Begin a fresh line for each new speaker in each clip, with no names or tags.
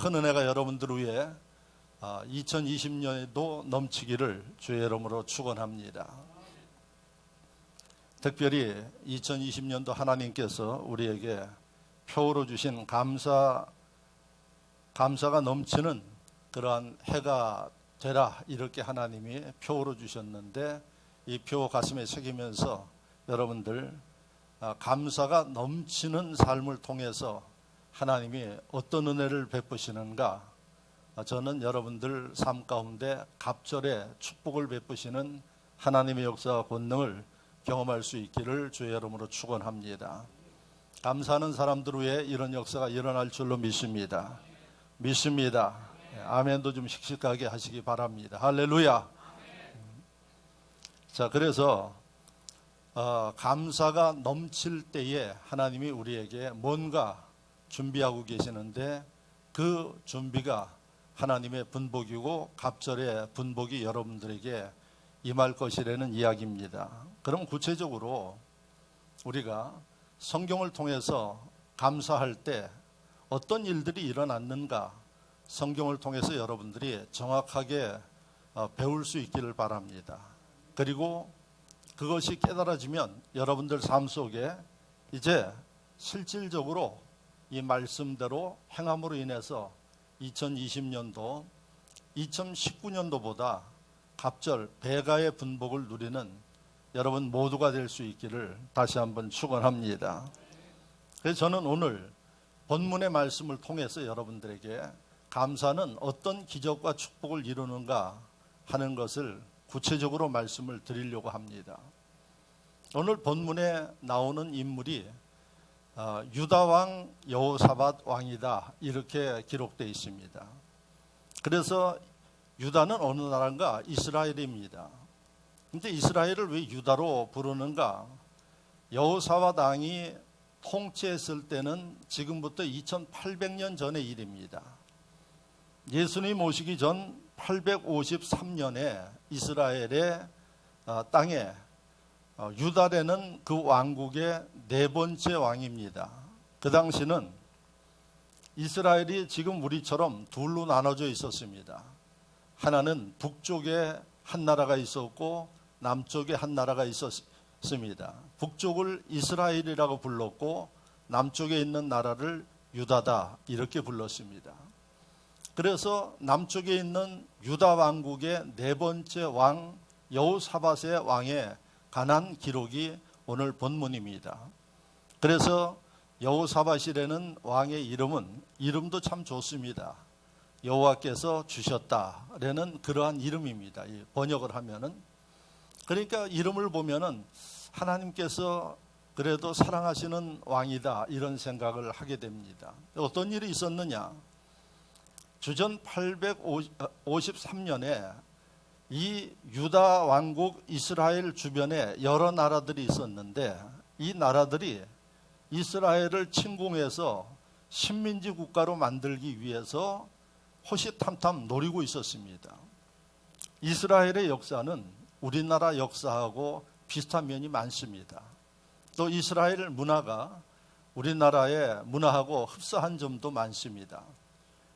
큰 은혜가 여러분들 위해 2020년에도 넘치기를 주의 이름으로 축원합니다. 특별히 2020년도 하나님께서 우리에게 표로 주신 감사가 넘치는 그러한 해가 되라, 이렇게 하나님이 표로 주셨는데, 이 표 가슴에 새기면서 여러분들 감사가 넘치는 삶을 통해서 하나님이 어떤 은혜를 베푸시는가, 저는 여러분들 삶 가운데 갑절의 축복을 베푸시는 하나님의 역사와 권능을 경험할 수 있기를 주의 이름으로 축원합니다. 감사하는 사람들 위해 이런 역사가 일어날 줄로 믿습니다. 아멘도 좀 씩씩하게 하시기 바랍니다. 할렐루야. 자, 그래서 감사가 넘칠 때에 하나님이 우리에게 뭔가 준비하고 계시는데, 그 준비가 하나님의 분복이고 갑절의 분복이 여러분들에게 임할 것이라는 이야기입니다. 그럼 구체적으로 우리가 성경을 통해서 감사할 때 어떤 일들이 일어났는가, 성경을 통해서 여러분들이 정확하게 배울 수 있기를 바랍니다. 그리고 그것이 깨달아지면 여러분들 삶 속에 이제 실질적으로 이 말씀대로 행함으로 인해서 2020년도 2019년도보다 갑절 배가의 분복을 누리는 여러분 모두가 될 수 있기를 다시 한번 축원합니다. 그래서 저는 오늘 본문의 말씀을 통해서 여러분들에게 감사는 어떤 기적과 축복을 이루는가 하는 것을 구체적으로 말씀을 드리려고 합니다. 오늘 본문에 나오는 인물이 유다 왕 여호사밧 왕이다, 이렇게 기록되어 있습니다. 그래서 유다는 어느 나라인가? 이스라엘입니다. 근데 이스라엘을 왜 유다로 부르는가? 여호사밧 왕이 통치했을 때는 지금부터 2800년 전의 일입니다. 예수님 오시기 전 853년에 이스라엘의 땅에 유다라는 그 왕국의 네 번째 왕입니다. 그 당시는 이스라엘이 지금 우리처럼 둘로 나눠져 있었습니다. 하나는 북쪽에 한 나라가 있었고 남쪽에 한 나라가 있었습니다. 북쪽을 이스라엘이라고 불렀고 남쪽에 있는 나라를 유다다, 이렇게 불렀습니다. 그래서 남쪽에 있는 유다 왕국의 네 번째 왕 여호사밧의 왕에 관한 기록이 오늘 본문입니다. 그래서 여호사밧이라는 왕의 이름도 참 좋습니다. 여호와께서 주셨다라는 그러한 이름입니다. 번역을 하면은, 그러니까 이름을 보면은 하나님께서 그래도 사랑하시는 왕이다, 이런 생각을 하게 됩니다. 어떤 일이 있었느냐? 주전 853년에 이 유다 왕국 이스라엘 주변에 여러 나라들이 있었는데, 이 나라들이 이스라엘을 침공해서 식민지 국가로 만들기 위해서 호시탐탐 노리고 있었습니다. 이스라엘의 역사는 우리나라 역사하고 비슷한 면이 많습니다. 또 이스라엘 문화가 우리나라의 문화하고 흡사한 점도 많습니다.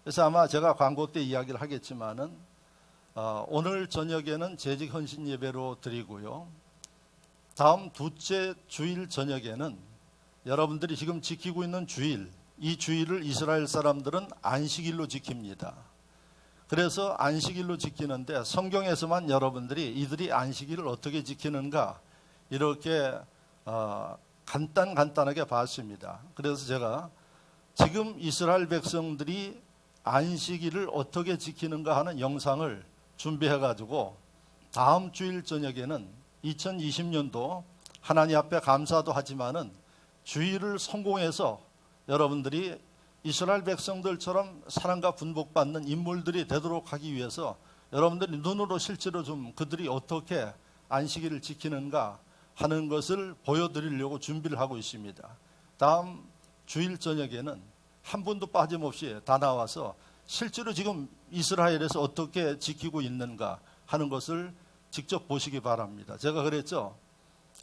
그래서 아마 제가 광고 때 이야기를 하겠지만은 오늘 저녁에는 재직 헌신 예배로 드리고요. 다음 둘째 주일 저녁에는 여러분들이 지금 지키고 있는 주일, 이 주일을 이스라엘 사람들은 안식일로 지킵니다. 그래서 안식일로 지키는데 성경에서만 여러분들이 이들이 안식일을 어떻게 지키는가 이렇게 간단하게 봤습니다. 그래서 제가 지금 이스라엘 백성들이 안식일을 어떻게 지키는가 하는 영상을 준비해가지고 다음 주일 저녁에는 2020년도 하나님 앞에 감사도 하지만은 주일을 성공해서 여러분들이 이스라엘 백성들처럼 사랑과 분복받는 인물들이 되도록 하기 위해서 여러분들이 눈으로 실제로 좀 그들이 어떻게 안식일을 지키는가 하는 것을 보여드리려고 준비를 하고 있습니다. 다음 주일 저녁에는 한 분도 빠짐없이 다 나와서 실제로 지금 이스라엘에서 어떻게 지키고 있는가 하는 것을 직접 보시기 바랍니다. 제가 그랬죠.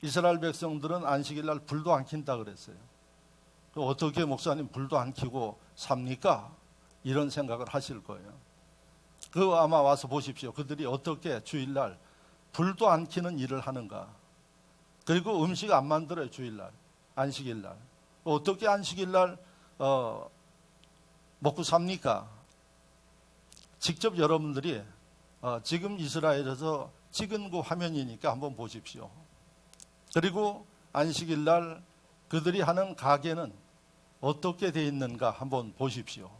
이스라엘 백성들은 안식일 날 불도 안 킨다 그랬어요. 어떻게 목사님 불도 안 켜고 삽니까? 이런 생각을 하실 거예요. 그거 아마 와서 보십시오. 그들이 어떻게 주일날 불도 안 켜는 일을 하는가. 그리고 음식 안 만들어요. 주일날, 안식일날. 어떻게 안식일날 먹고 삽니까? 직접 여러분들이 지금 이스라엘에서 찍은 그 화면이니까 한번 보십시오. 그리고 안식일날 그들이 하는 가게는 어떻게 되어 있는가 한번 보십시오.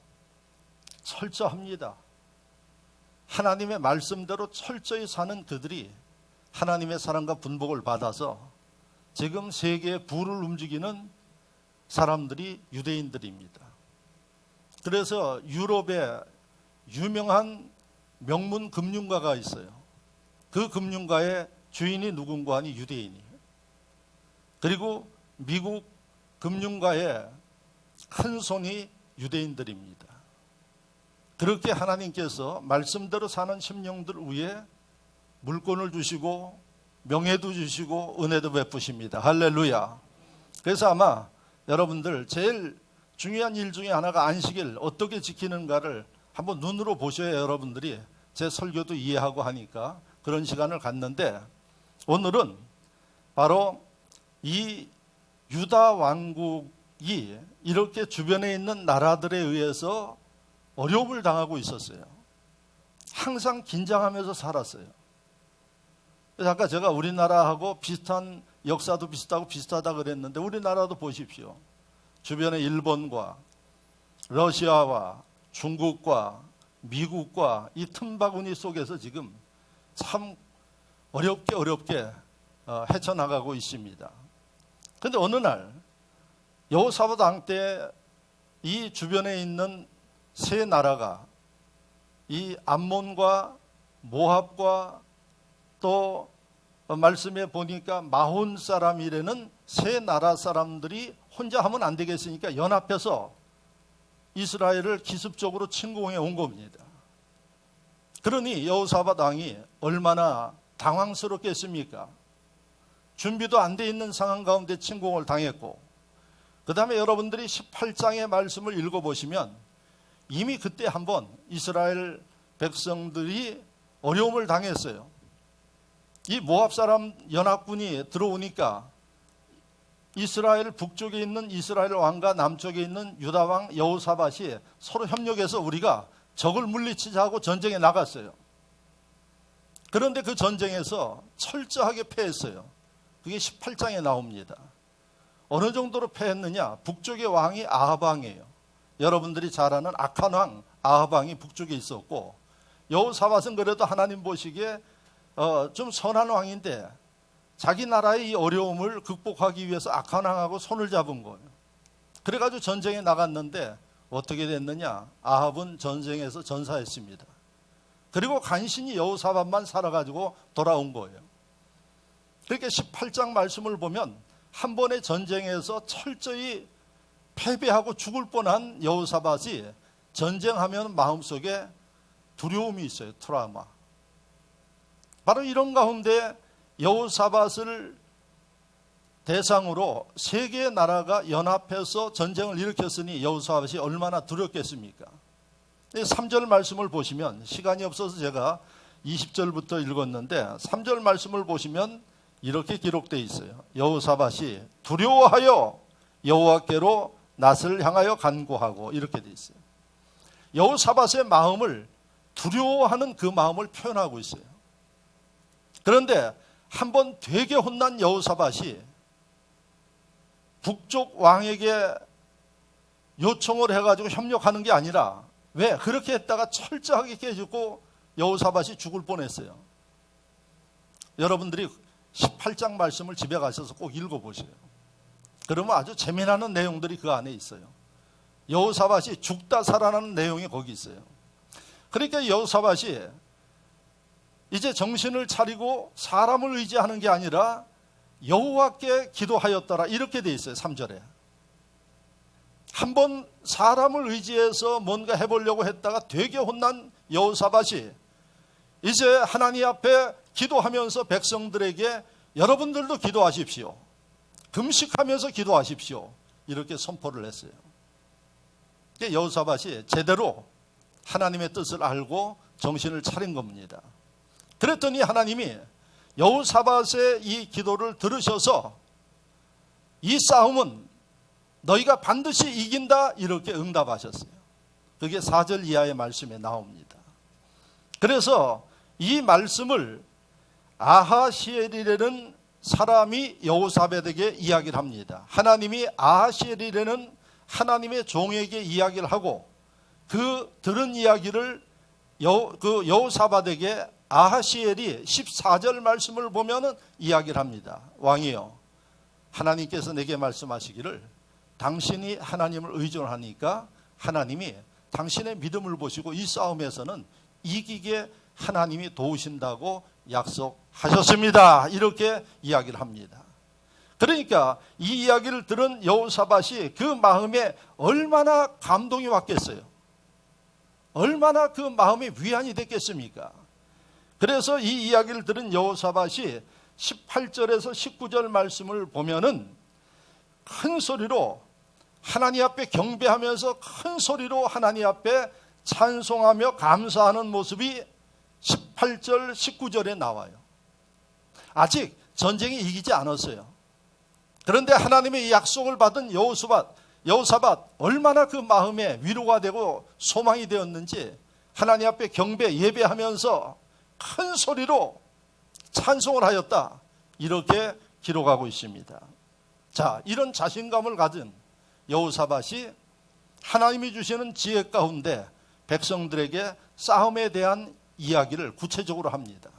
철저합니다. 하나님의 말씀대로 철저히 사는 그들이 하나님의 사랑과 분복을 받아서 지금 세계의 부를 움직이는 사람들이 유대인들입니다. 그래서 유럽에 유명한 명문 금융가가 있어요. 그 금융가의 주인이 누군가 하니 유대인이에요. 그리고 미국 금융가의 큰 손이 유대인들입니다. 그렇게 하나님께서 말씀대로 사는 심령들 위에 물권을 주시고 명예도 주시고 은혜도 베푸십니다. 할렐루야. 그래서 아마 여러분들 제일 중요한 일 중에 하나가 안식일 어떻게 지키는가를 한번 눈으로 보셔야 여러분들이 제 설교도 이해하고 하니까 그런 시간을 갖는데, 오늘은 바로 이 유다 왕국이 이렇게 주변에 있는 나라들에 의해서 어려움을 당하고 있었어요. 항상 긴장하면서 살았어요. 그래서 아까 제가 우리나라하고 비슷한 역사도 비슷하고 비슷하다 그랬는데, 우리나라도 보십시오. 주변에 일본과 러시아와 중국과 미국과 이 틈바구니 속에서 지금 참 어렵게 헤쳐나가고 있습니다. 그런데 어느 날 여호사밧 왕 때 이 주변에 있는 세 나라가, 이 암몬과 모압과 또 말씀에 보니까 마혼 사람이라는 세 나라 사람들이 혼자 하면 안 되겠으니까 연합해서 이스라엘을 기습적으로 침공해 온 겁니다. 그러니 여호사밧 왕이 얼마나 당황스럽겠습니까? 준비도 안 돼 있는 상황 가운데 침공을 당했고, 그 다음에 여러분들이 18장의 말씀을 읽어보시면 이미 그때 한번 이스라엘 백성들이 어려움을 당했어요. 이 모압 사람 연합군이 들어오니까 이스라엘 북쪽에 있는 이스라엘 왕과 남쪽에 있는 유다 왕 여호사밧이 서로 협력해서 우리가 적을 물리치자고 전쟁에 나갔어요. 그런데 그 전쟁에서 철저하게 패했어요. 그게 18장에 나옵니다. 어느 정도로 패했느냐? 북쪽의 왕이 아합 왕이에요. 여러분들이 잘 아는 악한 왕 아합 왕이 북쪽에 있었고, 여호사밧은 그래도 하나님 보시기에 좀 선한 왕인데 자기 나라의 이 어려움을 극복하기 위해서 악한 왕하고 손을 잡은 거예요. 그래가지고 전쟁에 나갔는데 어떻게 됐느냐? 아합은 전쟁에서 전사했습니다. 그리고 간신히 여호사밧만 살아가지고 돌아온 거예요. 그렇게 18장 말씀을 보면 한 번의 전쟁에서 철저히 패배하고 죽을 뻔한 여호사밧이 전쟁하면 마음속에 두려움이 있어요. 트라우마. 바로 이런 가운데 여호사밧을 대상으로 세 개의 나라가 연합해서 전쟁을 일으켰으니 여호사밧이 얼마나 두렵겠습니까? 3절 말씀을 보시면, 시간이 없어서 제가 20절부터 읽었는데 3절 말씀을 보시면 이렇게 기록되어 있어요. 여호사밧이 두려워하여 여호와께로 낯을 향하여 간구하고, 이렇게 되어 있어요. 여호사밧의 마음을 두려워하는 그 마음을 표현하고 있어요. 그런데 한번 되게 혼난 여호사밧이 북쪽 왕에게 요청을 해가지고 협력하는 게 아니라, 왜? 그렇게 했다가 철저하게 깨지고 여호사밧이 죽을 뻔했어요. 여러분들이 18장 말씀을 집에 가셔서 꼭 읽어보세요. 그러면 아주 재미나는 내용들이 그 안에 있어요. 여호사밧이 죽다 살아나는 내용이 거기 있어요. 그러니까 여호사밧이 이제 정신을 차리고 사람을 의지하는 게 아니라 여호와께 기도하였더라, 이렇게 돼 있어요. 3절에. 한번 사람을 의지해서 뭔가 해보려고 했다가 되게 혼난 여호사밧이 이제 하나님 앞에 기도하면서 백성들에게 여러분들도 기도하십시오, 금식하면서 기도하십시오, 이렇게 선포를 했어요. 여호사밧이 제대로 하나님의 뜻을 알고 정신을 차린 겁니다. 그랬더니 하나님이 여호사밧의 이 기도를 들으셔서 이 싸움은 너희가 반드시 이긴다 이렇게 응답하셨어요. 그게 4절 이하의 말씀에 나옵니다. 그래서 이 말씀을 아하시엘이라는 사람이 여호사밧에게 이야기를 합니다. 하나님이 아하시엘이라는 하나님의 종에게 이야기를 하고 그 들은 이야기를 여호사밧에게 아하시엘이 14절 말씀을 보면은 이야기를 합니다. 왕이여, 하나님께서 내게 말씀하시기를 당신이 하나님을 의존하니까 하나님이 당신의 믿음을 보시고 이 싸움에서는 이기게 하나님이 도우신다고 약속하셨습니다. 이렇게 이야기를 합니다. 그러니까 이 이야기를 들은 여호사밧이 그 마음에 얼마나 감동이 왔겠어요. 얼마나 그 마음에 위안이 됐겠습니까? 그래서 이 이야기를 들은 여호사밧이 18절에서 19절 말씀을 보면은 큰 소리로 하나님 앞에 경배하면서 큰 소리로 하나님 앞에 찬송하며 감사하는 모습이 18절, 19절에 나와요. 아직 전쟁이 이기지 않았어요. 그런데 하나님의 약속을 받은 여호사밧 얼마나 그 마음에 위로가 되고 소망이 되었는지 하나님 앞에 경배 예배하면서 큰 소리로 찬송을 하였다. 이렇게 기록하고 있습니다. 자, 이런 자신감을 가진 여호사밧이 하나님이 주시는 지혜 가운데 백성들에게 싸움에 대한 이야기를 구체적으로 합니다.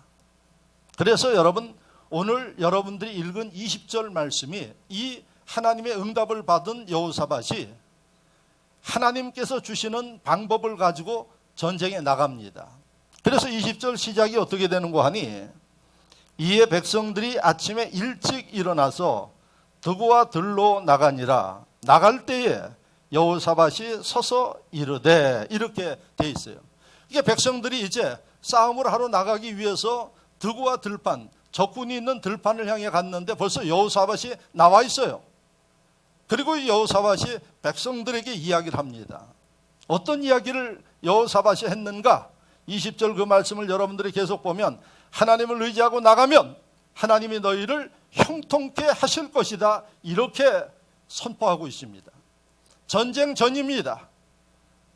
그래서 여러분, 오늘 여러분들이 읽은 20절 말씀이 이 하나님의 응답을 받은 여호사밧이 하나님께서 주시는 방법을 가지고 전쟁에 나갑니다. 그래서 20절 시작이 어떻게 되는가 하니 이에 백성들이 아침에 일찍 일어나서 드고와 들로 나가니라. 나갈 때에 여호사밧이 서서 이르되, 이렇게 돼 있어요. 이게 백성들이 이제 싸움을 하러 나가기 위해서 드고와 들판, 적군이 있는 들판을 향해 갔는데 벌써 여호사밧이 나와 있어요. 그리고 이 여호사밧이 백성들에게 이야기를 합니다. 어떤 이야기를 여호사밧이 했는가? 20절 그 말씀을 여러분들이 계속 보면 하나님을 의지하고 나가면 하나님이 너희를 형통케 하실 것이다. 이렇게 선포하고 있습니다. 전쟁 전입니다.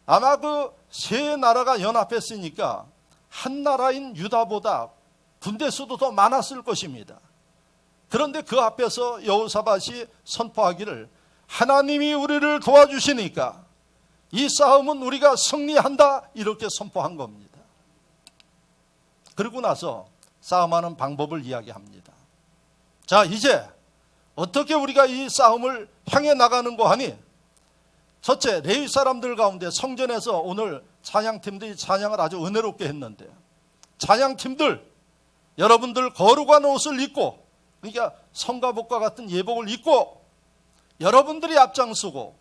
아마 그 세 나라가 연합했으니까 한 나라인 유다보다 군대 수도 더 많았을 것입니다. 그런데 그 앞에서 여호사밧이 선포하기를 하나님이 우리를 도와주시니까 이 싸움은 우리가 승리한다. 이렇게 선포한 겁니다. 그러고 나서 싸움하는 방법을 이야기합니다. 자, 이제 어떻게 우리가 이 싸움을 향해 나가는가 하니 첫째, 레위 사람들 가운데 성전에서 오늘 찬양팀들이 찬양을 아주 은혜롭게 했는데 찬양팀들, 여러분들 거룩한 옷을 입고, 그러니까 성가복과 같은 예복을 입고 여러분들이 앞장서고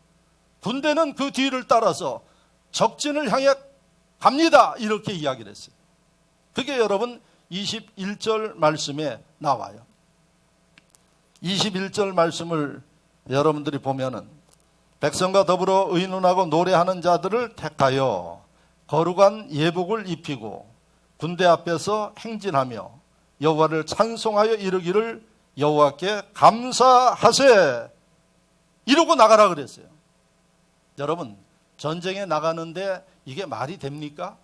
군대는 그 뒤를 따라서 적진을 향해 갑니다. 이렇게 이야기를 했어요. 그게 여러분 21절 말씀에 나와요. 21절 말씀을 여러분들이 보면은 백성과 더불어 의논하고 노래하는 자들을 택하여 거룩한 예복을 입히고 군대 앞에서 행진하며 여호와를 찬송하여 이르기를 여호와께 감사하세. 이러고 나가라 그랬어요. 여러분, 전쟁에 나가는데 이게 말이 됩니까?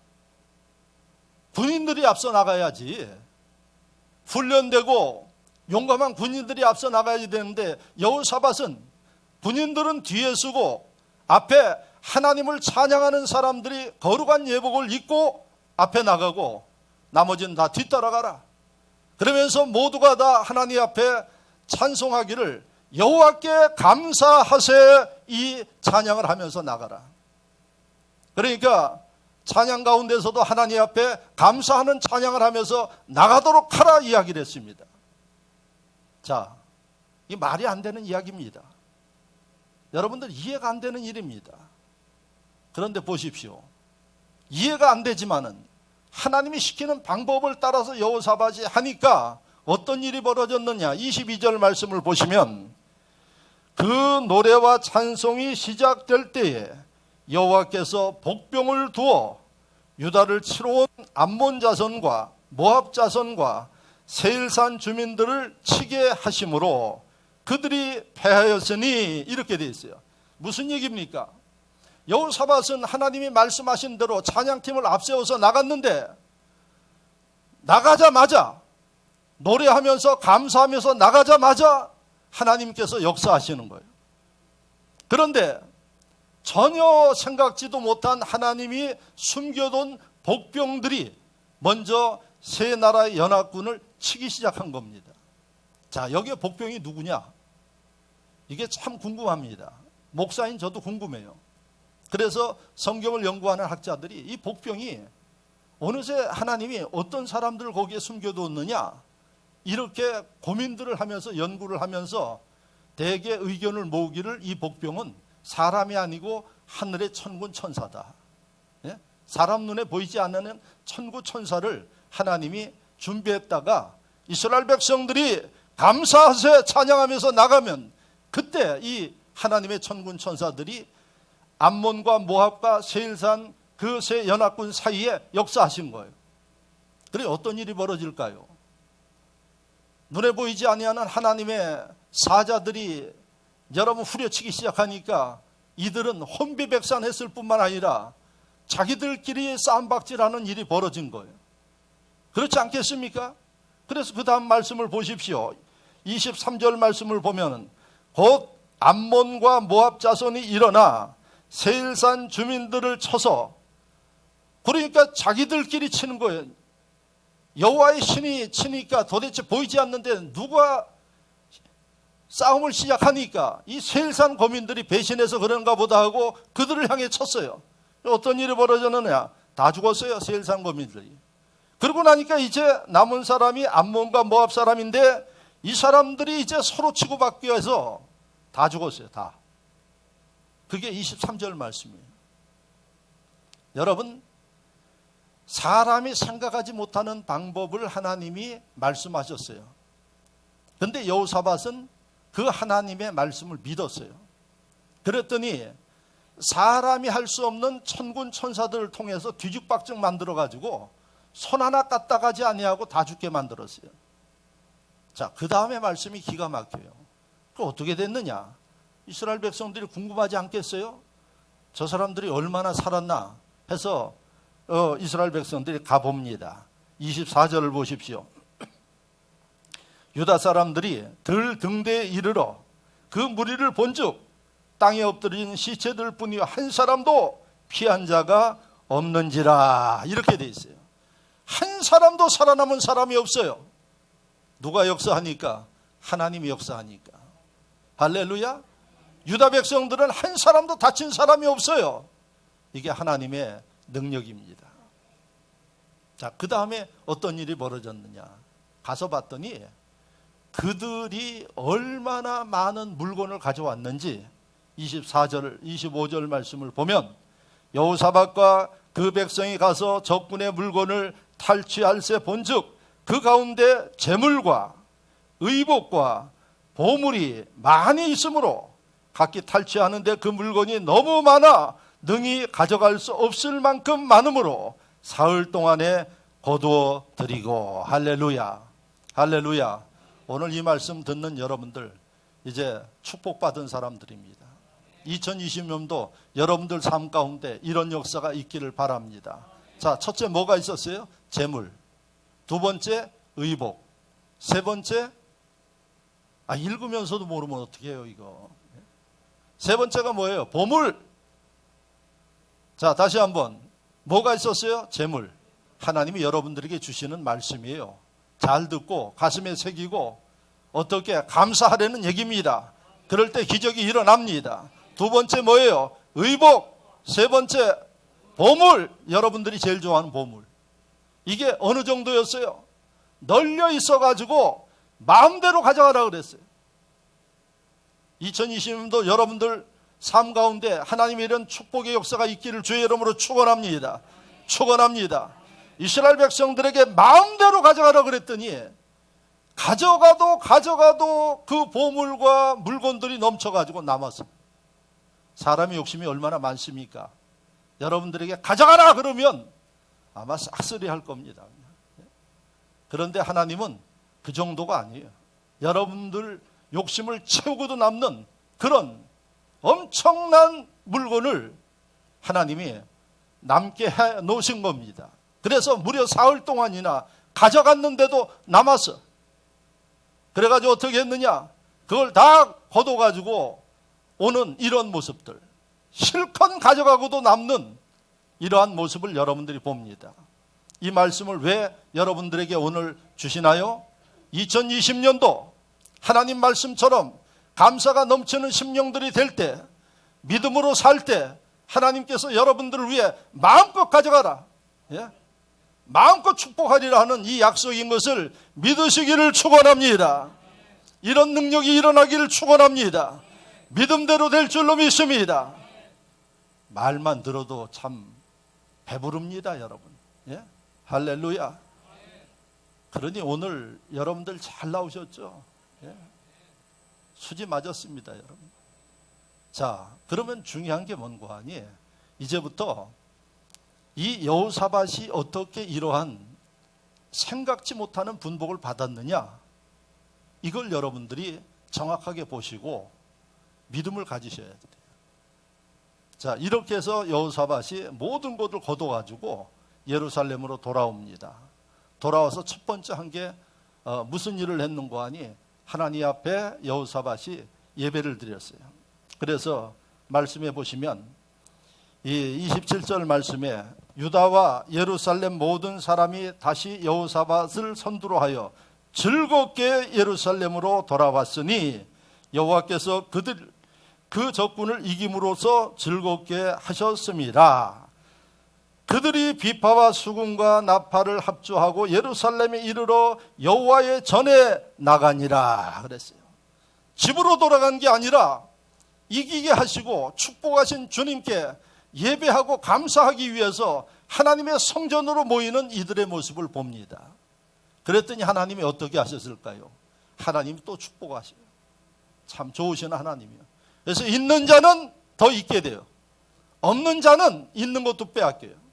군인들이 앞서 나가야지. 훈련되고 용감한 군인들이 앞서 나가야 되는데 여호사밧은 군인들은 뒤에 서고 앞에 하나님을 찬양하는 사람들이 거룩한 예복을 입고 앞에 나가고 나머지는 다 뒤따라가라. 그러면서 모두가 다 하나님 앞에 찬송하기를 여호와께 감사하세, 이 찬양을 하면서 나가라. 그러니까 찬양 가운데서도 하나님 앞에 감사하는 찬양을 하면서 나가도록 하라 이야기를 했습니다. 자, 이 말이 안 되는 이야기입니다. 여러분들 이해가 안 되는 일입니다. 그런데 보십시오. 이해가 안 되지만은 하나님이 시키는 방법을 따라서 여호사밧이 하니까 어떤 일이 벌어졌느냐. 22절 말씀을 보시면 그 노래와 찬송이 시작될 때에 여호와께서 복병을 두어 유다를 치러 온 암몬 자손과 모압 자손과 세일산 주민들을 치게 하심으로 그들이 패하였으니, 이렇게 되어 있어요. 무슨 얘기입니까? 여호사밧은 하나님이 말씀하신 대로 찬양팀을 앞세워서 나갔는데, 나가자마자 노래하면서 감사하면서 나가자마자 하나님께서 역사하시는 거예요. 그런데 전혀 생각지도 못한 하나님이 숨겨둔 복병들이 먼저 세 나라의 연합군을 치기 시작한 겁니다. 자, 여기에 복병이 누구냐? 이게 참 궁금합니다. 목사인 저도 궁금해요. 그래서 성경을 연구하는 학자들이 이 복병이 어느새 하나님이 어떤 사람들을 거기에 숨겨뒀느냐, 이렇게 고민들을 하면서 연구를 하면서 대개 의견을 모으기를, 이 복병은 사람이 아니고 하늘의 천군 천사다. 예? 사람 눈에 보이지 않는 천군 천사를 하나님이 준비했다가 이스라엘 백성들이 감사하세 찬양하면서 나가면 그때 이 하나님의 천군 천사들이 암몬과 모압과 세일산 그 세 연합군 사이에 역사하신 거예요. 그래 어떤 일이 벌어질까요? 눈에 보이지 아니하는 하나님의 사자들이 여러분 후려치기 시작하니까 이들은 혼비백산했을 뿐만 아니라 자기들끼리 싸움박질하는 일이 벌어진 거예요. 그렇지 않겠습니까? 그래서 그 다음 말씀을 보십시오. 23절 말씀을 보면 곧 암몬과 모압 자손이 일어나 세일산 주민들을 쳐서, 그러니까 자기들끼리 치는 거예요. 여호와의 신이 치니까 도대체 보이지 않는데 누가 싸움을 시작하니까 이 세일산 거민들이 배신해서 그런가 보다 하고 그들을 향해 쳤어요. 어떤 일이 벌어졌느냐? 다 죽었어요, 세일산 거민들이. 그러고 나니까 이제 남은 사람이 암몬과 모압 사람인데 이 사람들이 이제 서로 치고받기 위해서 다 죽었어요, 다. 그게 23절 말씀이에요. 여러분, 사람이 생각하지 못하는 방법을 하나님이 말씀하셨어요. 그런데 여호사밧은 그 하나님의 말씀을 믿었어요. 그랬더니 사람이 할 수 없는 천군 천사들을 통해서 뒤죽박죽 만들어가지고 손 하나 까딱하지 아니하고 다 죽게 만들었어요. 자, 그 다음에 말씀이 기가 막혀요. 그 어떻게 됐느냐? 이스라엘 백성들이 궁금하지 않겠어요? 저 사람들이 얼마나 살았나 해서 이스라엘 백성들이 가봅니다. 24절을 보십시오. 유다 사람들이 들 등대에 이르러 그 무리를 본즉 땅에 엎드린 시체들 뿐이요 한 사람도 피한 자가 없는지라, 이렇게 돼 있어요. 한 사람도 살아남은 사람이 없어요. 누가 역사하니까? 하나님이 역사하니까. 할렐루야. 유다 백성들은 한 사람도 다친 사람이 없어요. 이게 하나님의 능력입니다. 자, 그 다음에 어떤 일이 벌어졌느냐? 가서 봤더니 그들이 얼마나 많은 물건을 가져왔는지 24절, 25절 말씀을 보면 여호사밧과 그 백성이 가서 적군의 물건을 탈취할세 본즉 그 가운데 재물과 의복과 보물이 많이 있으므로 각기 탈취하는데 그 물건이 너무 많아 능히 가져갈 수 없을 만큼 많으므로 사흘 동안에 거두어 드리고. 할렐루야, 할렐루야. 오늘 이 말씀 듣는 여러분들 이제 축복받은 사람들입니다. 2020년도 여러분들 삶 가운데 이런 역사가 있기를 바랍니다. 자, 첫째 뭐가 있었어요? 재물. 두 번째 의복. 세 번째, 읽으면서도 모르면 어떻게 해요 이거. 세 번째가 뭐예요? 보물. 자, 다시 한번 뭐가 있었어요? 재물. 하나님이 여러분들에게 주시는 말씀이에요. 잘 듣고 가슴에 새기고 어떻게 감사하라는 얘기입니다. 그럴 때 기적이 일어납니다. 두 번째 뭐예요? 의복. 세 번째 보물. 여러분들이 제일 좋아하는 보물. 이게 어느 정도였어요? 널려 있어가지고 마음대로 가져가라 그랬어요. 2020년도 여러분들 삶 가운데 하나님의 이런 축복의 역사가 있기를 주의 이름으로 축원합니다. 축원합니다. 이스라엘 백성들에게 마음대로 가져가라 그랬더니 가져가도 그 보물과 물건들이 넘쳐가지고 남았어요. 사람의 욕심이 얼마나 많습니까? 여러분들에게 가져가라 그러면 아마 싹쓸이 할 겁니다. 그런데 하나님은 그 정도가 아니에요. 여러분들 욕심을 채우고도 남는 그런 엄청난 물건을 하나님이 남게 해 놓으신 겁니다. 그래서 무려 사흘 동안이나 가져갔는데도 남았어. 그래가지고 어떻게 했느냐? 그걸 다 걷어가지고 오는 이런 모습들, 실컷 가져가고도 남는 이러한 모습을 여러분들이 봅니다. 이 말씀을 왜 여러분들에게 오늘 주시나요? 2020년도 하나님 말씀처럼 감사가 넘치는 심령들이 될 때, 믿음으로 살 때 하나님께서 여러분들을 위해 마음껏 가져가라, 마음껏 축복하리라 하는 이 약속인 것을 믿으시기를 축원합니다. 이런 능력이 일어나기를 축원합니다. 믿음대로 될 줄로 믿습니다. 말만 들어도 참 배부릅니다, 여러분. 할렐루야. 그러니 오늘 여러분들 잘 나오셨죠? 수지 맞았습니다, 여러분. 자, 그러면 중요한 게 뭔고 하니, 이제부터 이 여호사밧이 어떻게 이러한 생각지 못하는 분복을 받았느냐, 이걸 여러분들이 정확하게 보시고 믿음을 가지셔야 돼요. 자, 이렇게 해서 여호사밧이 모든 것을 거둬가지고 예루살렘으로 돌아옵니다. 돌아와서 첫 번째 한 게 무슨 일을 했는고 하니, 하나님 앞에 여호사밧이 예배를 드렸어요. 그래서 말씀해 보시면 이 27절 말씀에 유다와 예루살렘 모든 사람이 다시 여호사밧을 선두로 하여 즐겁게 예루살렘으로 돌아왔으니 여호와께서 그 적군을 이김으로써 즐겁게 하셨습니다. 그들이 비파와 수금과 나팔을 합주하고 예루살렘에 이르러 여호와의 전에 나가니라 그랬어요. 집으로 돌아간 게 아니라 이기게 하시고 축복하신 주님께 예배하고 감사하기 위해서 하나님의 성전으로 모이는 이들의 모습을 봅니다. 그랬더니 하나님이 어떻게 하셨을까요? 하나님이 또 축복하셔요. 참 좋으신 하나님이요. 그래서 있는 자는 더 있게 돼요. 없는 자는 있는 것도 빼앗겨요.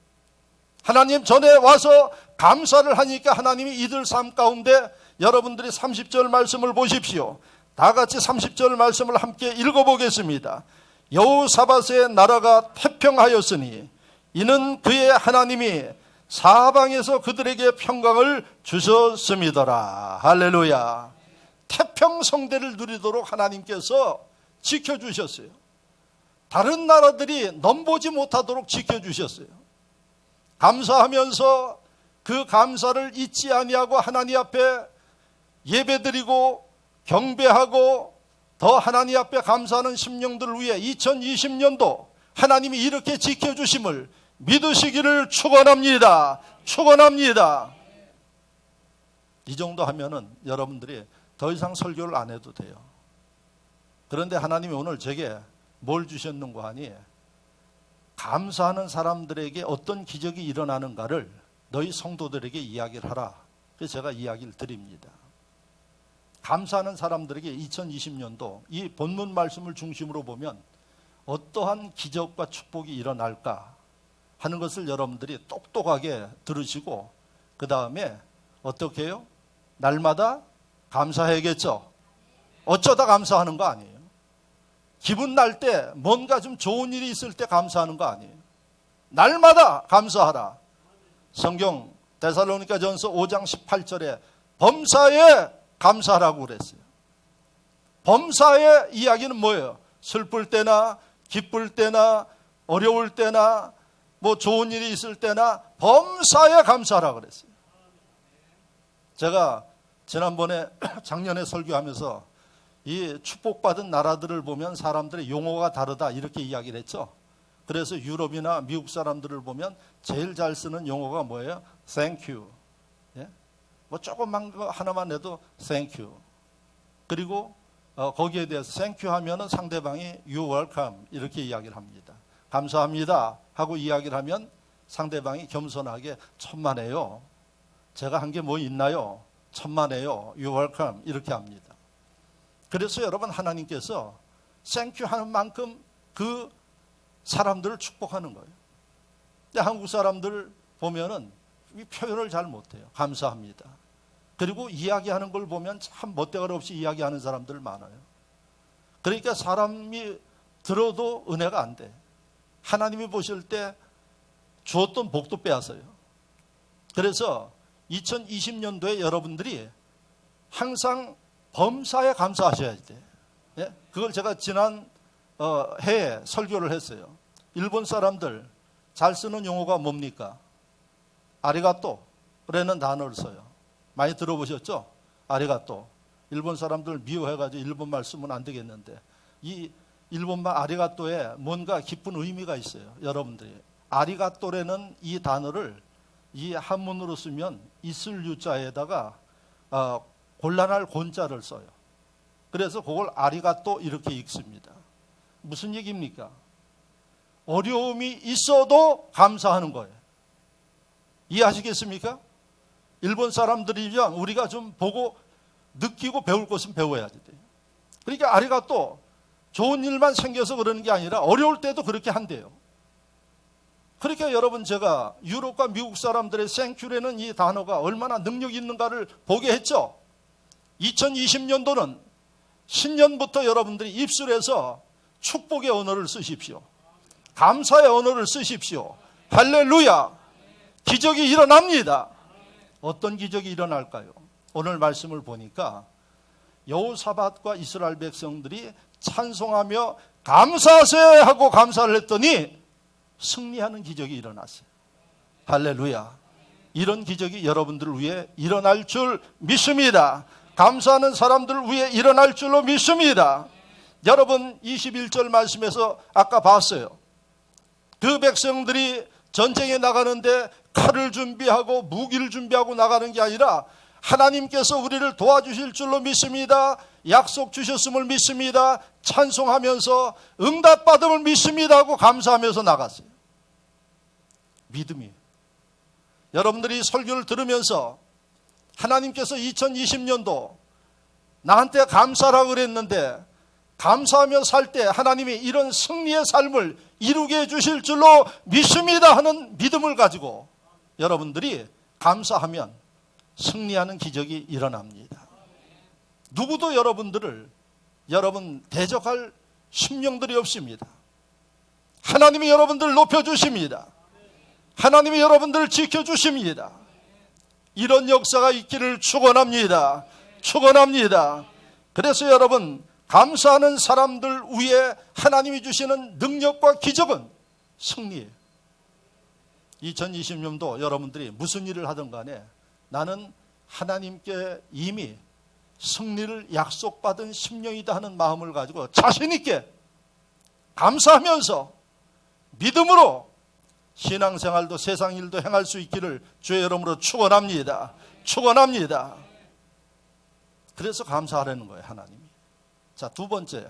하나님 전에 와서 감사를 하니까 하나님이 이들 삶 가운데, 여러분들이 30절 말씀을 보십시오. 다 같이 30절 말씀을 함께 읽어보겠습니다. 여호사밧의 나라가 태평하였으니 이는 그의 하나님이 사방에서 그들에게 평강을 주셨음이더라. 할렐루야. 태평성대를 누리도록 하나님께서 지켜주셨어요. 다른 나라들이 넘보지 못하도록 지켜주셨어요. 감사하면서 그 감사를 잊지 아니하고 하나님 앞에 예배드리고 경배하고 더 하나님 앞에 감사하는 심령들을 위해 2020년도 하나님이 이렇게 지켜주심을 믿으시기를 축원합니다. 축원합니다. 이 정도 하면은 여러분들이 더 이상 설교를 안 해도 돼요. 그런데 하나님이 오늘 제게 뭘 주셨는가 하니, 감사하는 사람들에게 어떤 기적이 일어나는가를 너희 성도들에게 이야기를 하라. 그래서 제가 이야기를 드립니다. 감사하는 사람들에게 2020년도 이 본문 말씀을 중심으로 보면 어떠한 기적과 축복이 일어날까 하는 것을 여러분들이 똑똑하게 들으시고, 그 다음에 어떻게 해요? 날마다 감사해야겠죠. 어쩌다 감사하는 거 아니에요. 기분 날 때 뭔가 좀 좋은 일이 있을 때 감사하는 거 아니에요. 날마다 감사하라. 성경 데살로니가전서 5장 18절에 범사에 감사하라고 그랬어요. 범사의 이야기는 뭐예요? 슬플 때나 기쁠 때나 어려울 때나 뭐 좋은 일이 있을 때나 범사에 감사하라고 그랬어요. 제가 지난번에 작년에 설교하면서 이 축복받은 나라들을 보면 사람들의 용어가 다르다 이렇게 이야기를 했죠. 그래서 유럽이나 미국 사람들을 보면 제일 잘 쓰는 용어가 뭐예요? Thank you. 뭐 조금만 거 하나만 해도 Thank you. 그리고 거기에 대해서 Thank you 하면은 상대방이 You welcome 이렇게 이야기를 합니다. 감사합니다 하고 이야기를 하면 상대방이 겸손하게 천만에요. 제가 한 게 뭐 있나요? 천만에요. You welcome 이렇게 합니다. 그래서 여러분, 하나님께서 Thank you 하는 만큼 그 사람들을 축복하는 거예요. 근데 한국 사람들 보면은 이 표현을 잘 못해요. 감사합니다. 그리고 이야기하는 걸 보면 참 멋대가리 없이 이야기하는 사람들 많아요. 그러니까 사람이 들어도 은혜가 안 돼. 하나님이 보실 때 주었던 복도 빼앗아요. 그래서 2020년도에 여러분들이 항상 범사에 감사하셔야 돼. 예? 그걸 제가 지난 해에 설교를 했어요. 일본 사람들 잘 쓰는 용어가 뭡니까? 아리가또라는 단어를 써요. 많이 들어보셨죠? 아리가또. 일본 사람들 미워해가지고 일본말 쓰면 안 되겠는데 이 일본말 아리가또에 뭔가 깊은 의미가 있어요. 여러분들이 아리가또라는 이 단어를 이 한문으로 쓰면 있을 유자에다가 곤란할 곤자를 써요. 그래서 그걸 아리가또 이렇게 읽습니다. 무슨 얘기입니까? 어려움이 있어도 감사하는 거예요. 이해하시겠습니까? 일본 사람들이면 우리가 좀 보고 느끼고 배울 것은 배워야 돼요. 그러니까 아리가또 좋은 일만 생겨서 그러는 게 아니라 어려울 때도 그렇게 한대요. 그러니까 여러분 제가 유럽과 미국 사람들의 생큐라는 이 단어가 얼마나 능력이 있는가를 보게 했죠. 2020년도는 신년부터 여러분들이 입술에서 축복의 언어를 쓰십시오. 감사의 언어를 쓰십시오. 할렐루야. 기적이 일어납니다. 어떤 기적이 일어날까요? 오늘 말씀을 보니까 여호사밧과 이스라엘 백성들이 찬송하며 감사하세 하고 감사를 했더니 승리하는 기적이 일어났어요. 할렐루야. 이런 기적이 여러분들을 위해 일어날 줄 믿습니다. 감사하는 사람들을 위해 일어날 줄로 믿습니다. 여러분 21절 말씀에서 아까 봤어요. 그 백성들이 전쟁에 나가는데 칼을 준비하고 무기를 준비하고 나가는 게 아니라 하나님께서 우리를 도와주실 줄로 믿습니다. 약속 주셨음을 믿습니다. 찬송하면서 응답받음을 믿습니다 하고 감사하면서 나갔어요. 믿음이. 여러분들이 설교를 들으면서 하나님께서 2020년도 나한테 감사라고 그랬는데 감사하며 살 때 하나님이 이런 승리의 삶을 이루게 해주실 줄로 믿습니다 하는 믿음을 가지고 여러분들이 감사하면 승리하는 기적이 일어납니다. 누구도 여러분들을 여러분 대적할 심령들이 없습니다. 하나님이 여러분들을 높여주십니다. 하나님이 여러분들을 지켜주십니다. 이런 역사가 있기를 축원합니다. 축원합니다. 그래서 여러분 감사하는 사람들 위에 하나님이 주시는 능력과 기적은 승리예요. 2020년도 여러분들이 무슨 일을 하든 간에 나는 하나님께 이미 승리를 약속받은 심령이다 하는 마음을 가지고 자신 있게 감사하면서 믿음으로 신앙생활도 세상 일도 행할 수 있기를 주의 이름으로 축원합니다. 축원합니다. 그래서 감사하라는 거예요, 하나님이. 자, 두 번째,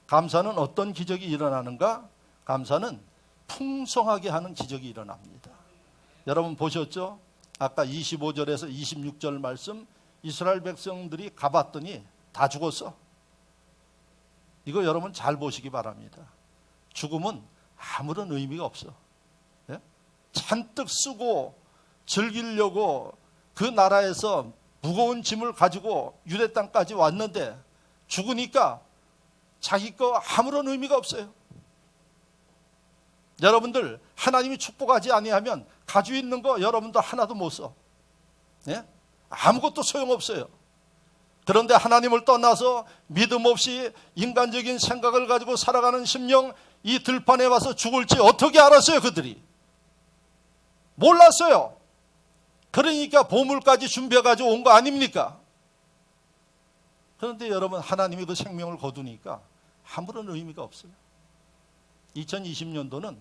감사는 어떤 기적이 일어나는가? 감사는 풍성하게 하는 기적이 일어납니다. 여러분 보셨죠? 아까 25절에서 26절 말씀, 이스라엘 백성들이 가봤더니 다 죽었어. 이거 여러분 잘 보시기 바랍니다. 죽음은 아무런 의미가 없어. 예? 잔뜩 쓰고 즐기려고 그 나라에서 무거운 짐을 가지고 유대 땅까지 왔는데 죽으니까 자기 거 아무런 의미가 없어요. 여러분들 하나님이 축복하지 아니하면 가지고 있는 거 여러분들 하나도 못 써. 예? 아무것도 소용없어요. 그런데 하나님을 떠나서 믿음 없이 인간적인 생각을 가지고 살아가는 심령, 이 들판에 와서 죽을지 어떻게 알았어요? 그들이 몰랐어요. 그러니까 보물까지 준비해가지고 온 거 아닙니까? 그런데 여러분 하나님이 그 생명을 거두니까 아무런 의미가 없어요. 2020년도는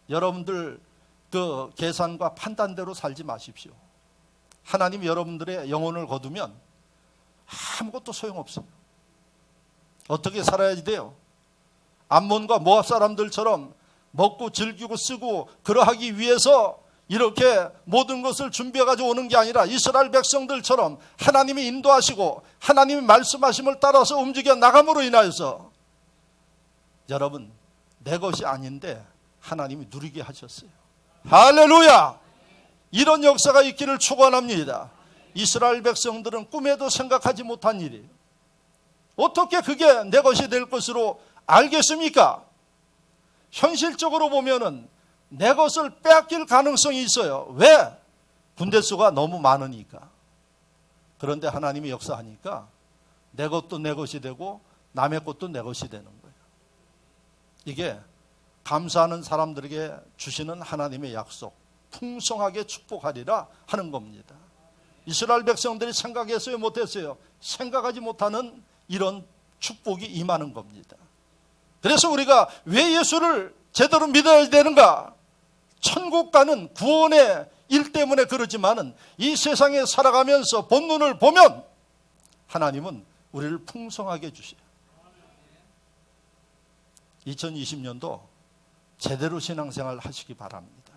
여러분들 그 계산과 판단대로 살지 마십시오. 하나님이 여러분들의 영혼을 거두면 아무것도 소용없어요. 어떻게 살아야지 돼요? 암몬과 모압 사람들처럼 먹고 즐기고 쓰고 그러하기 위해서 이렇게 모든 것을 준비해가지고 오는 게 아니라 이스라엘 백성들처럼 하나님이 인도하시고 하나님이 말씀하심을 따라서 움직여 나감으로 인하여서 여러분 내 것이 아닌데 하나님이 누리게 하셨어요. 할렐루야. 이런 역사가 있기를 축원합니다. 이스라엘 백성들은 꿈에도 생각하지 못한 일이에요. 어떻게 그게 내 것이 될 것으로 알겠습니까? 현실적으로 보면은 내 것을 빼앗길 가능성이 있어요. 왜? 군대수가 너무 많으니까. 그런데 하나님이 역사하니까 내 것도 내 것이 되고 남의 것도 내 것이 되는 거예요. 이게 감사하는 사람들에게 주시는 하나님의 약속, 풍성하게 축복하리라 하는 겁니다. 이스라엘 백성들이 생각했어요, 못했어요? 생각하지 못하는 이런 축복이 임하는 겁니다. 그래서 우리가 왜 예수를 제대로 믿어야 되는가? 천국 가는 구원의 일 때문에 그러지만은 이 세상에 살아가면서 본문을 보면 하나님은 우리를 풍성하게 주셔요. 2020년도 제대로 신앙생활 하시기 바랍니다.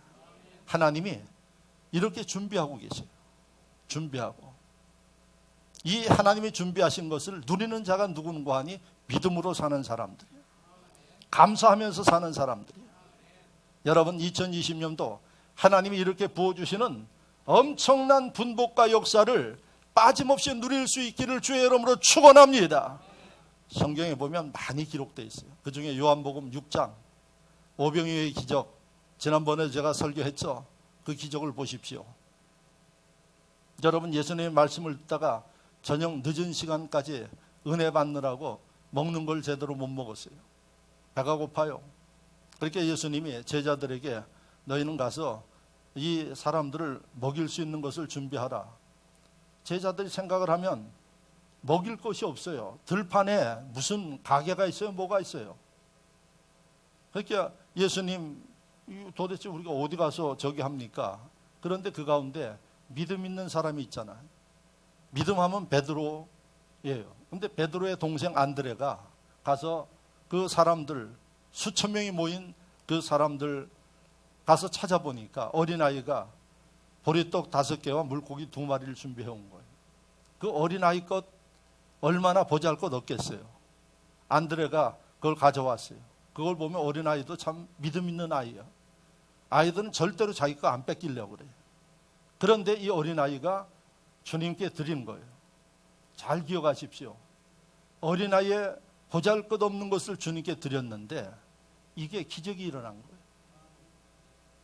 하나님이 이렇게 준비하고 계세요. 준비하고. 이 하나님이 준비하신 것을 누리는 자가 누구는가 하니 믿음으로 사는 사람들이에요. 감사하면서 사는 사람들이에요. 여러분 2020년도 하나님이 이렇게 부어주시는 엄청난 분복과 역사를 빠짐없이 누릴 수 있기를 주의 이름으로 축원합니다. 성경에 보면 많이 기록되어 있어요. 그중에 요한복음 6장 오병이어의 기적, 지난번에 제가 설교했죠. 그 기적을 보십시오. 여러분 예수님의 말씀을 듣다가 저녁 늦은 시간까지 은혜 받느라고 먹는 걸 제대로 못 먹었어요. 배가 고파요. 그렇게 예수님이 제자들에게 너희는 가서 이 사람들을 먹일 수 있는 것을 준비하라. 제자들이 생각을 하면 먹일 것이 없어요. 들판에 무슨 가게가 있어요? 뭐가 있어요? 그러니까 예수님 도대체 우리가 어디 가서 저기 합니까? 그런데 그 가운데 믿음 있는 사람이 있잖아요. 믿음하면 베드로예요. 그런데 베드로의 동생 안드레가 가서 그 사람들 수천 명이 모인 그 사람들 가서 찾아보니까 어린아이가 보리떡 5개와 물고기 2마리를 준비해 온 거예요. 그 어린아이 것 얼마나 보잘것 없겠어요. 안드레가 그걸 가져왔어요. 그걸 보면 어린아이도 참 믿음 있는 아이야. 아이들은 절대로 자기 거 안 뺏기려고 그래요. 그런데 이 어린아이가 주님께 드린 거예요. 잘 기억하십시오. 어린아이의 보잘것없는 것을 주님께 드렸는데 이게 기적이 일어난 거예요.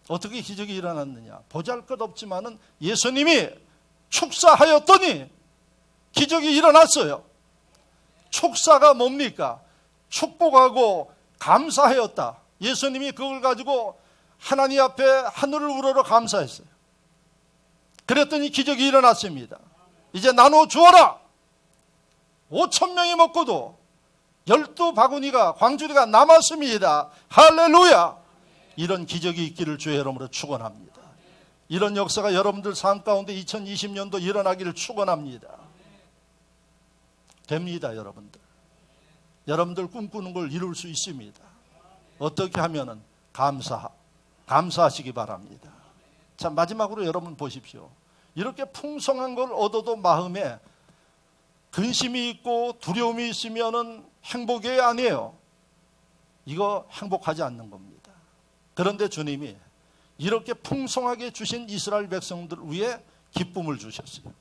어떻게 기적이 일어났느냐? 보잘것없지만은 예수님이 축사하였더니 기적이 일어났어요. 축사가 뭡니까? 축복하고 감사하였다. 예수님이 그걸 가지고 하나님 앞에 하늘을 우러러 감사했어요. 그랬더니 기적이 일어났습니다. 이제 나눠 주어라. 5,000명이 먹고도 12바구니가 광주리가 남았습니다. 할렐루야. 이런 기적이 있기를 주의 이름으로 축원합니다. 이런 역사가 여러분들 삶 가운데 2020년도 일어나기를 축원합니다. 됩니다, 여러분들. 여러분들 꿈꾸는 걸 이룰 수 있습니다. 어떻게 하면은 감사하시기 바랍니다. 자, 마지막으로 여러분 보십시오. 이렇게 풍성한 걸 얻어도 마음에 근심이 있고 두려움이 있으면은 행복이 아니에요. 이거 행복하지 않는 겁니다. 그런데 주님이 이렇게 풍성하게 주신 이스라엘 백성들 위에 기쁨을 주셨어요.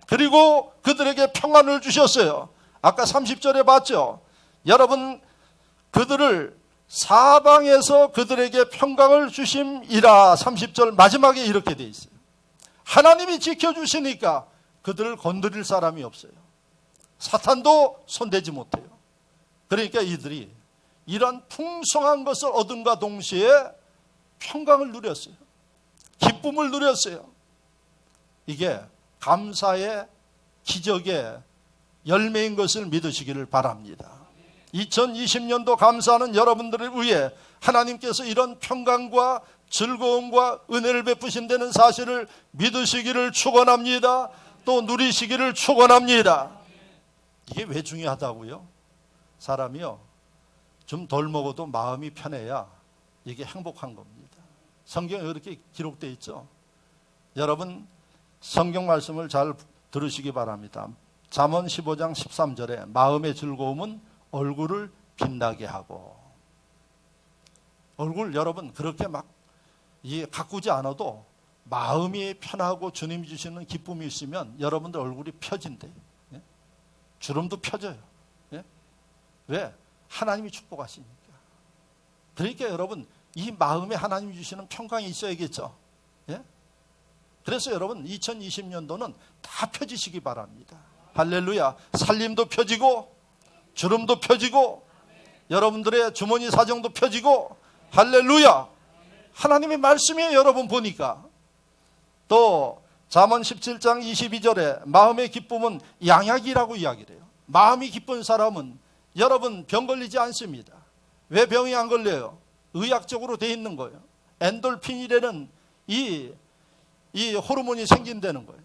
그리고 그들에게 평안을 주셨어요. 아까 30절에 봤죠. 여러분 그들을 사방에서 그들에게 평강을 주심이라. 30절 마지막에 이렇게 돼 있어요. 하나님이 지켜주시니까 그들을 건드릴 사람이 없어요. 사탄도 손대지 못해요. 그러니까 이들이 이런 풍성한 것을 얻음과 동시에 평강을 누렸어요. 기쁨을 누렸어요. 이게 감사의 기적의 열매인 것을 믿으시기를 바랍니다. 2020년도 감사하는 여러분들을 위해 하나님께서 이런 평강과 즐거움과 은혜를 베푸신다는 사실을 믿으시기를 축원합니다. 또 누리시기를 축원합니다. 이게 왜 중요하다고요? 사람이요, 좀 덜 먹어도 마음이 편해야 이게 행복한 겁니다. 성경에 그렇게 기록되어 있죠. 여러분 성경 말씀을 잘 들으시기 바랍니다. 잠언 15장 13절에 마음의 즐거움은 얼굴을 빛나게 하고. 얼굴 여러분 그렇게 막 가꾸지 않아도 마음이 편하고 주님이 주시는 기쁨이 있으면 여러분들 얼굴이 펴진대요. 예? 주름도 펴져요. 예? 왜? 하나님이 축복하시니까. 그러니까 여러분 이 마음에 하나님이 주시는 평강이 있어야겠죠. 예? 그래서 여러분 2020년도는 다 펴지시기 바랍니다. 할렐루야. 살림도 펴지고 주름도 펴지고 여러분들의 주머니 사정도 펴지고 할렐루야. 하나님의 말씀이에요. 여러분 보니까. 또 잠언 17장 22절에 마음의 기쁨은 양약이라고 이야기를 해요. 마음이 기쁜 사람은 여러분 병 걸리지 않습니다. 왜 병이 안 걸려요? 의학적으로 돼 있는 거예요. 엔돌핀이라는 이 호르몬이 생긴다는 거예요.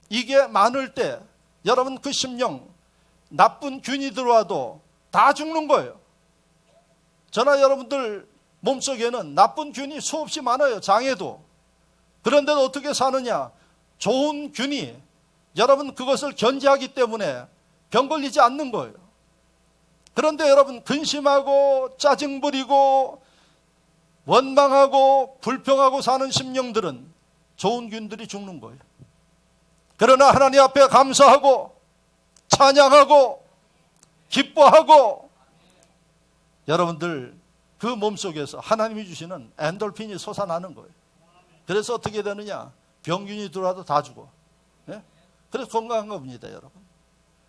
이게 많을 때 여러분 그 심령 나쁜 균이 들어와도 다 죽는 거예요. 저나 여러분들 몸속에는 나쁜 균이 수없이 많아요. 장에도. 그런데도 어떻게 사느냐? 좋은 균이 여러분 그것을 견제하기 때문에 병 걸리지 않는 거예요. 그런데 여러분 근심하고 짜증 부리고 원망하고 불평하고 사는 심령들은 좋은 균들이 죽는 거예요. 그러나 하나님 앞에 감사하고 찬양하고 기뻐하고 여러분들 그 몸속에서 하나님이 주시는 엔돌핀이 솟아나는 거예요. 그래서 어떻게 되느냐? 병균이 들어와도 다 죽어. 예? 그래서 건강한 겁니다, 여러분.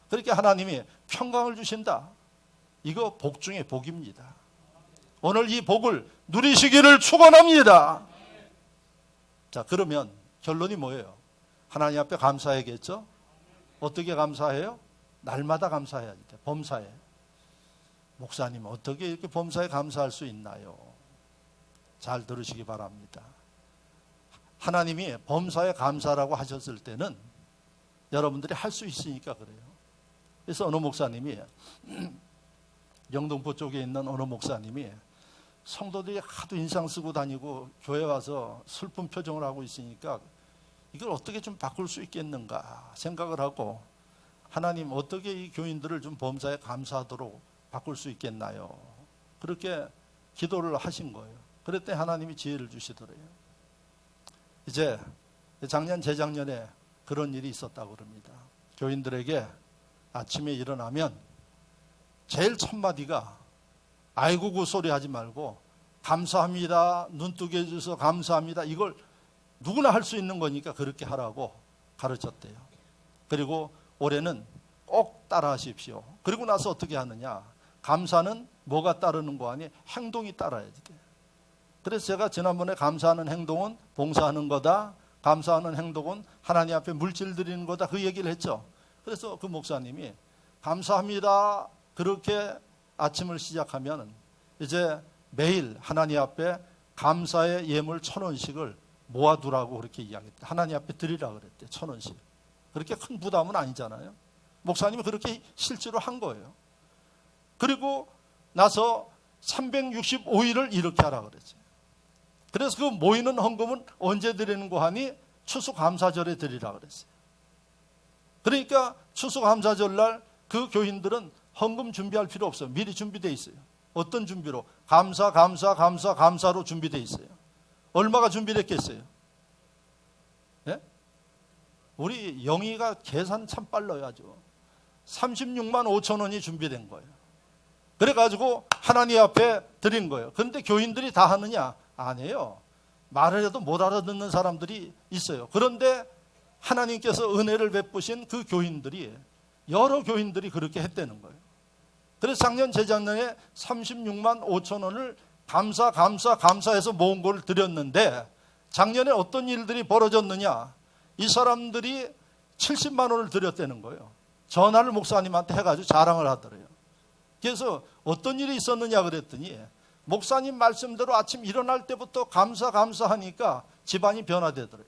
그렇게 하나님이 평강을 주신다. 이거 복 중에 복입니다. 오늘 이 복을 누리시기를 축원합니다. 자, 그러면 결론이 뭐예요? 하나님 앞에 감사해야겠죠? 어떻게 감사해요? 날마다 감사해야 돼. 범사에. 목사님 어떻게 이렇게 범사에 감사할 수 있나요? 잘 들으시기 바랍니다. 하나님이 범사에 감사라고 하셨을 때는 여러분들이 할 수 있으니까 그래요. 그래서 어느 목사님이 영등포 쪽에 있는 어느 목사님이 성도들이 하도 인상 쓰고 다니고 교회 와서 슬픈 표정을 하고 있으니까 이걸 어떻게 좀 바꿀 수 있겠는가 생각을 하고 하나님 어떻게 이 교인들을 좀 범사에 감사하도록 바꿀 수 있겠나요? 그렇게 기도를 하신 거예요. 그랬더니 하나님이 지혜를 주시더래요. 이제 작년 재작년에 그런 일이 있었다고 그럽니다. 교인들에게 아침에 일어나면 제일 첫 마디가 아이고 그 소리 하지 말고 감사합니다. 눈뜨게 해주셔서 감사합니다. 이걸 누구나 할 수 있는 거니까 그렇게 하라고 가르쳤대요. 그리고 올해는 꼭 따라 하십시오. 그리고 나서 어떻게 하느냐? 감사는 뭐가 따르는 거 아니? 행동이 따라야지 돼. 그래서 제가 지난번에 감사하는 행동은 봉사하는 거다. 감사하는 행동은 하나님 앞에 물질 드리는 거다. 그 얘기를 했죠. 그래서 그 목사님이 감사합니다. 그렇게 아침을 시작하면 이제 매일 하나님 앞에 감사의 예물 1,000원씩을 모아두라고 그렇게 이야기했대. 하나님 앞에 드리라 그랬대. 1,000원씩. 그렇게 큰 부담은 아니잖아요. 목사님이 그렇게 실제로 한 거예요. 그리고 나서 365일을 이렇게 하라 그랬지. 그래서 그 모이는 헌금은 언제 드리는 거 하니? 추수감사절에 드리라 그랬어요. 그러니까 추수감사절날 그 교인들은 헌금 준비할 필요 없어요. 미리 준비되어 있어요. 어떤 준비로? 감사로 준비되어 있어요. 얼마가 준비됐겠어요? 예? 우리 영희가 계산 참 빨라요. 아주 36만 5천 원이 준비된 거예요. 그래가지고 하나님 앞에 드린 거예요. 그런데 교인들이 다 하느냐? 안 해요. 말을 해도 못 알아듣는 사람들이 있어요. 그런데 하나님께서 은혜를 베푸신 그 교인들이 여러 교인들이 그렇게 했다는 거예요. 그래서 작년 재작년에 36만 5천 원을 감사해서 모은 걸 드렸는데 작년에 어떤 일들이 벌어졌느냐? 이 사람들이 70만 원을 드렸다는 거예요. 전화를 목사님한테 해가지고 자랑을 하더래요. 그래서 어떤 일이 있었느냐 그랬더니 목사님 말씀대로 아침 일어날 때부터 감사하니까 집안이 변화되더래요.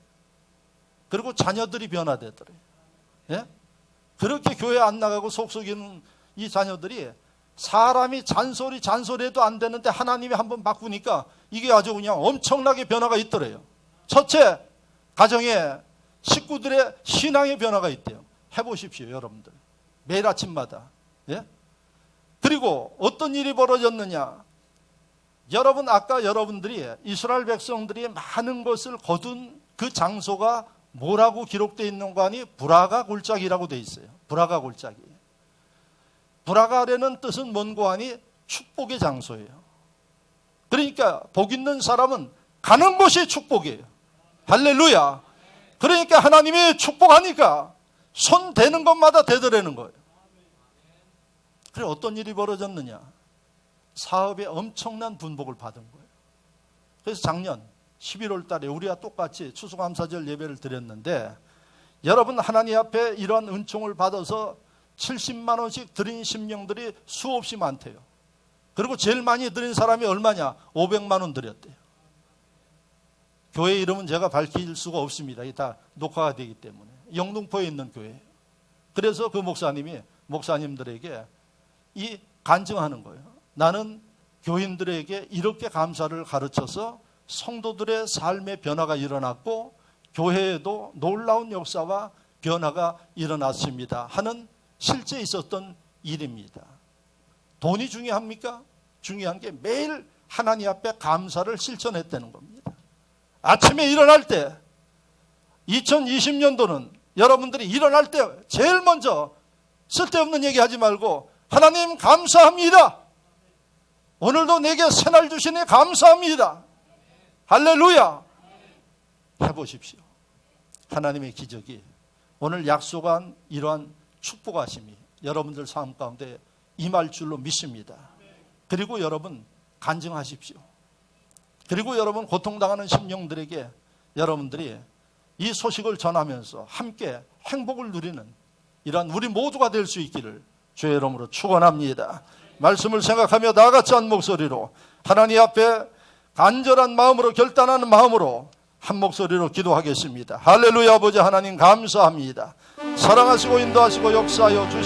그리고 자녀들이 변화되더래요. 예? 그렇게 교회 안 나가고 속썩이는 이 자녀들이 사람이 잔소리해도 안 되는데 하나님이 한번 바꾸니까 이게 아주 그냥 엄청나게 변화가 있더래요. 첫째, 가정에 식구들의 신앙의 변화가 있대요. 해보십시오, 여러분들. 매일 아침마다. 예? 그리고 어떤 일이 벌어졌느냐? 여러분, 아까 여러분들이 이스라엘 백성들이 많은 것을 거둔 그 장소가 뭐라고 기록되어 있는 거 아니? 브라가 골짜기라고 되어 있어요. 브라가 골짜기. 브라가라는 뜻은 뭔고 하니? 축복의 장소예요. 그러니까 복 있는 사람은 가는 곳이 축복이에요. 할렐루야. 그러니까 하나님이 축복하니까 손 대는 것마다 대더라는 거예요. 그래 어떤 일이 벌어졌느냐? 사업에 엄청난 분복을 받은 거예요. 그래서 작년 11월 달에 우리와 똑같이 추수감사절 예배를 드렸는데, 여러분 하나님 앞에 이러한 은총을 받아서 70만 원씩 드린 심령들이 수없이 많대요. 그리고 제일 많이 드린 사람이 얼마냐? 500만 원 드렸대요. 교회 이름은 제가 밝힐 수가 없습니다. 이게 다 녹화가 되기 때문에. 영등포에 있는 교회예요. 그래서 그 목사님들에게 이 간증하는 거예요. 나는 교인들에게 이렇게 감사를 가르쳐서 성도들의 삶의 변화가 일어났고 교회에도 놀라운 역사와 변화가 일어났습니다 하는 실제 있었던 일입니다. 돈이 중요합니까? 중요한 게 매일 하나님 앞에 감사를 실천했다는 겁니다. 아침에 일어날 때 2020년도는 여러분들이 일어날 때 제일 먼저 쓸데없는 얘기하지 말고 하나님 감사합니다. 오늘도 내게 새날 주시니 감사합니다. 할렐루야. 해보십시오. 하나님의 기적이 오늘 약속한 이러한 축복하심이 여러분들 삶 가운데 임할 줄로 믿습니다. 그리고 여러분 간증하십시오. 그리고 여러분 고통당하는 심령들에게 여러분들이 이 소식을 전하면서 함께 행복을 누리는 이러한 우리 모두가 될 수 있기를 주의 이름으로 축원합니다. 말씀을 생각하며 나같이 한 목소리로 하나님 앞에 간절한 마음으로 결단하는 마음으로 한 목소리로 기도하겠습니다. 할렐루야. 아버지 하나님 감사합니다. 사랑하시고 인도하시고 역사하여 주시옵소서.